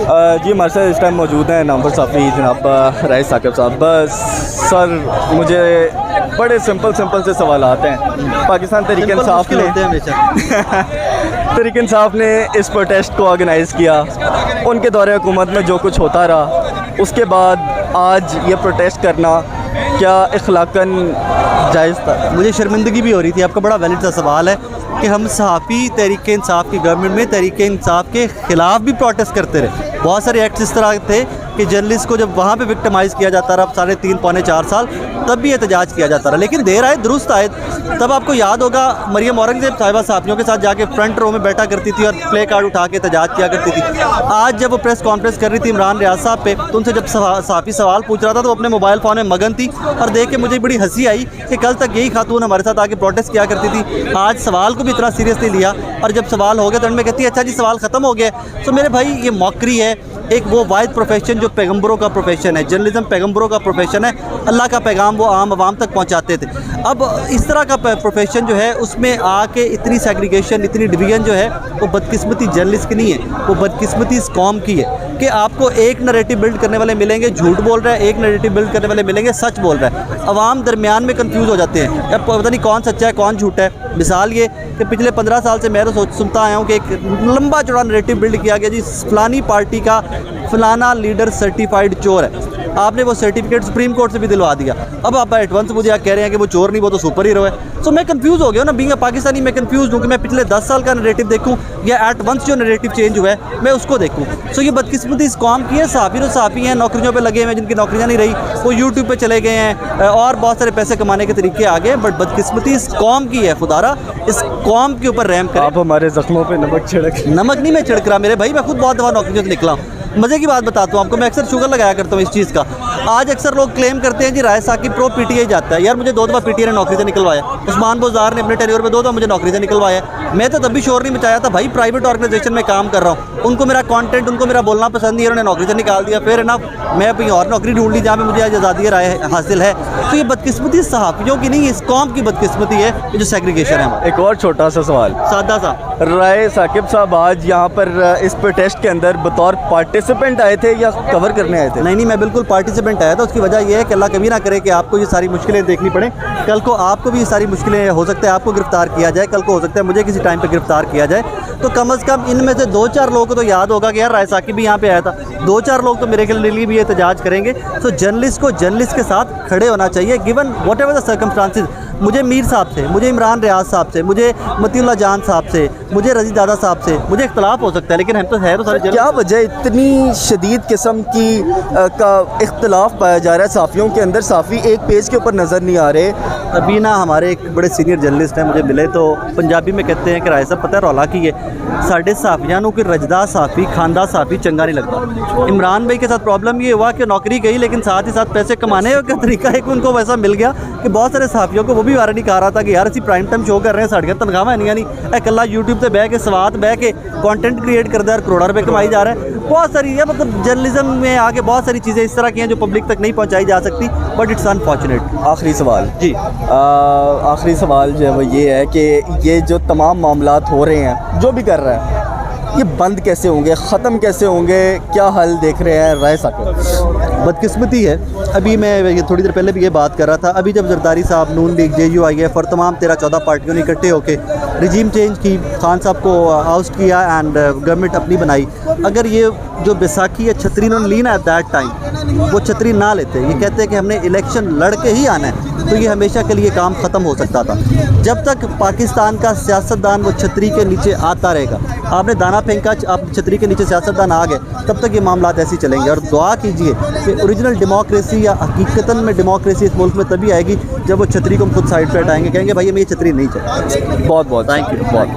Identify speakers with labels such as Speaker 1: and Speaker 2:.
Speaker 1: जी हमारे साथ इस टाइम मौजूद हैं नामवर साफ़ी जनाब राइस साकिब साहब। बस सर मुझे बड़े सिंपल से सवाल आते हैं। पाकिस्तान तहरीक इंसाफ ने तहरीक इंसाफ ने इस प्रोटेस्ट को ऑर्गेनाइज़ किया, उनके दौरे हुकूमत में जो कुछ होता रहा, उसके बाद आज ये प्रोटेस्ट करना क्या इखलाकन जायज़ था?
Speaker 2: मुझे शर्मिंदगी भी हो रही थी। आपका बड़ा वैलिड सा सवाल है कि हम सहाफ़ी तहरीक इंसाफ की गवर्नमेंट में तहरीक इंसाफ के ख़िलाफ़ भी प्रोटेस्ट करते रहे। बहुत सारे एक्ट्स इस तरह थे कि जर्नलिस्ट को जब वहाँ पे विक्टिमाइज़ किया जाता रहा 3.5 पौने 4 साल, तब भी एहतजाज किया जाता रहा। लेकिन देर आए दुरुस्त आए। तब आपको याद होगा मरियम औरंगज़ेब साहिबा सहाफ़ियों के साथ जाके फ्रंट रो में बैठा करती थी और प्ले कार्ड उठा के एहतजाज किया करती थी। आज जब वो प्रेस कॉन्फ्रेंस कर रही थी इमरान रियाज साहब पे, तो उनसे जब सहाफ़ी सवाल पूछ रहा था तो वो अपने मोबाइल फ़ोन में मगन थी। और देख के मुझे बड़ी हंसी आई कि कल तक यही खातून हमारे साथ आके प्रोटेस्ट किया करती थी, आज सवाल को भी इतना सीरियसली लिया। और जब सवाल हो गया तो उनमें कहती है अच्छा जी सवाल ख़त्म हो गया। तो मेरे भाई ये मौकरी है। एक वो वाहिद प्रोफेशन जो पैगम्बरों का प्रोफेशन है, जर्नलिज्म पैगम्बरों का प्रोफेशन है। अल्लाह का पैगाम वो आम आवाम तक पहुंचाते थे। अब इस तरह का प्रोफेशन जो है उसमें आके इतनी सेग्रीगेशन, इतनी डिवीज़न जो है वो बदकिस्मती जर्नलिस्ट की नहीं है, वो बदकिस्मती इस कौम की है कि आपको एक नैरेटिव बिल्ड करने वाले मिलेंगे झूठ बोल रहा है, एक नैरेटिव बिल्ड करने वाले मिलेंगे सच बोल रहा है। अवाम दरमियान में कंफ्यूज हो जाते हैं, अब पता नहीं कौन सच्चा है कौन झूठा है। मिसाल ये कि पिछले 15 साल से मैं तो सुनता आया हूँ कि एक लंबा चौड़ा नैरेटिव बिल्ड किया गया जी फलानी पार्टी का फलाना लीडर सर्टिफाइड चोर है। आपने वो सर्टिफिकेट सुप्रीम कोर्ट से भी दिलवा दिया। अब आप एडवांस मुझे कह रहे हैं कि वो चोर नहीं, वो तो सुपर हीरो है। सो मैं कंफ्यूज हो गया ना, बीइंग अ पाकिस्तानी मैं कंफ्यूज हूँ कि मैं पिछले 10 साल का नैरेटिव देखूँ या एट वंस जो नैरेटिव चेंज हुआ है मैं उसको देखूँ। सो ये बदकिस्मती इस कौम की है। सहाफ़ी हैं, नौकरियों पे लगे हुए हैं, जिनकी नौकरियाँ नहीं रही वो यूट्यूब पे चले गए हैं और बहुत सारे पैसे कमाने के तरीके आ गए। बट बदकिस्मती इस कौम की है। खुदारा इस कौम के ऊपर रहम करें।
Speaker 1: आप हमारे जख्मों पे नमक छिड़क।
Speaker 2: नमक नहीं मैं छिड़क रहा मेरे भाई, मैं खुद बहुत दफ़ा नौकरियों से निकला हूँ। मज़े की बात बताता हूँ आपको, मैं अक्सर शुगर लगाया करता हूँ इस चीज़ का। आज अक्सर लोग क्लेम करते हैं जी राय साकिब प्रो पीटीआई जाता है। यार मुझे 2 दफ़ा पीटीआई ने नौकरी से निकलवाया। उस्मान बोज़ार ने अपने टेन्योर में 2 दफ़ा मुझे नौकरी से निकलवाया। मैं तो तब भी शोर नहीं मचाया था भाई, प्राइवेट ऑर्गेनाइजेशन में काम कर रहा हूँ, उनको मेरा कंटेंट, उनको मेरा बोलना पसंद नहीं है, उन्होंने नौकरी से निकाल दिया। फिर ना मैं अपनी और नौकरी ढूंढ ली जहाँ पे मुझे आज आज़ादी राय हासिल है। तो ये बदकिस्मती सहाफ़ियों की नहीं, इस कौम की बदकिस्मती है ये जो सेग्रीगेशन है।
Speaker 1: एक और छोटा सा सवाल,
Speaker 2: सादा सा,
Speaker 1: राय साकिब साहब आज यहाँ पर इस प्रोटेस्ट के अंदर बतौर पार्टिसिपेंट आए थे या कवर करने आए थे?
Speaker 2: नहीं, मैं बिल्कुल पार्टिसिपेंट आया था। उसकी वजह यह है कि अल्लाह कभी ना करे कि आपको ये सारी मुश्किलें देखनी पड़े। कल को आपको भी ये सारी मुश्किलें, हो सकता है आपको गिरफ्तार किया जाए, कल को हो सकता है मुझे किसी टाइम पे गिरफ्तार किया जाए। तो कम से कम इनमें से 2-4 लोगों को तो याद होगा कि यार राय साकिब भी यहाँ पे आया था। 2-4 लोग तो मेरे के लिए भी एहतजाज करेंगे। तो जर्नलिस्ट को जर्नलिस्ट के साथ खड़े होना चाहिए given what ever the circumstances. मुझे मीर साहब से, मुझे इमरान रियाज साहब से, मुझे मतीउल्लाह जान साहब से, मुझे रजी दादा साहब से मुझे इख्तलाफ हो सकता है, लेकिन हम तो है तो सारे।
Speaker 1: क्या वजह इतनी शदीद किस्म की का इख्तलाफ पाया जा रहा है सहाफ़ियों के अंदर? सहाफ़ी एक पेज के ऊपर नज़र नहीं आ रहे।
Speaker 2: अभी ना हमारे एक बड़े सीनियर जर्नलिस्ट हैं, मुझे मिले तो पंजाबी में कहते हैं कि राय साहब पता है रौला की है साढ़े सहाफ़ियानों की रजदा सहाफ़ी खानदा सहाफ़ी चंगा नहीं लगता। इमरान भाई के साथ प्रॉब्लम ये हुआ कि नौकरी गई, लेकिन साथ ही साथ पैसे कमाने का तरीका एक उनको वैसा मिल गया कि बहुत सारे सहाफ़ियों को वो भी वारा नहीं कहा रहा था कि यार असी प्राइम टाइम शो कर रहे हैं, साढ़ियाँ तनख्वाह नहीं कला यूट्यूब से बह के स्वाद बह के कंटेंट क्रिएट करता है और करोड़ों रुपए कमाई जा रहा है। बहुत सारी है, मतलब जर्नलिज्म में आगे बहुत सारी चीज़ें इस तरह की हैं जो पब्लिक तक नहीं पहुँचाई जा सकती। But it's unfortunate.
Speaker 1: आखिरी सवाल
Speaker 2: जी,
Speaker 1: आखिरी सवाल जो है वो ये है कि ये जो तमाम मामलात हो रहे हैं, जो भी कर रहा है, ये बंद कैसे होंगे, ख़त्म कैसे होंगे, क्या हल देख रहे हैं राय साकिब?
Speaker 2: बदकिस्मती है। अभी मैं थोड़ी देर पहले भी ये बात कर रहा था, अभी जब जरदारी साहब, नून लीग, JUIF और तमाम 13-14 पार्टियों ने इकट्ठे होकर रिजीम चेंज की, खान साहब को आउस्ट किया एंड गवर्नमेंट अपनी बनाई। अगर ये जो बैसाखी या छतरी इन्होंने ली ना एट दैट टाइम, वो छतरी ना लेते, ये कहते हैं कि हमने इलेक्शन लड़ के ही आना है, तो ये हमेशा के लिए काम ख़त्म हो सकता था। जब तक पाकिस्तान का सियासतदान वो छतरी के नीचे आता रहेगा, आपने दाना फेंका, आप छतरी के नीचे सियासतदान आ गए, तब तक ये मामलात ऐसे ही चलेंगे। और दुआ कीजिए कि ओरिजिनल डेमोक्रेसी या हकीकतन में डेमोक्रेसी इस मुल्क में तभी आएगी जब वो छतरी को हम खुद साइड पर हटाएंगे, कहेंगे भाई हमें ये छतरी नहीं चाहिए।
Speaker 1: बहुत बहुत थैंक यू। बहुत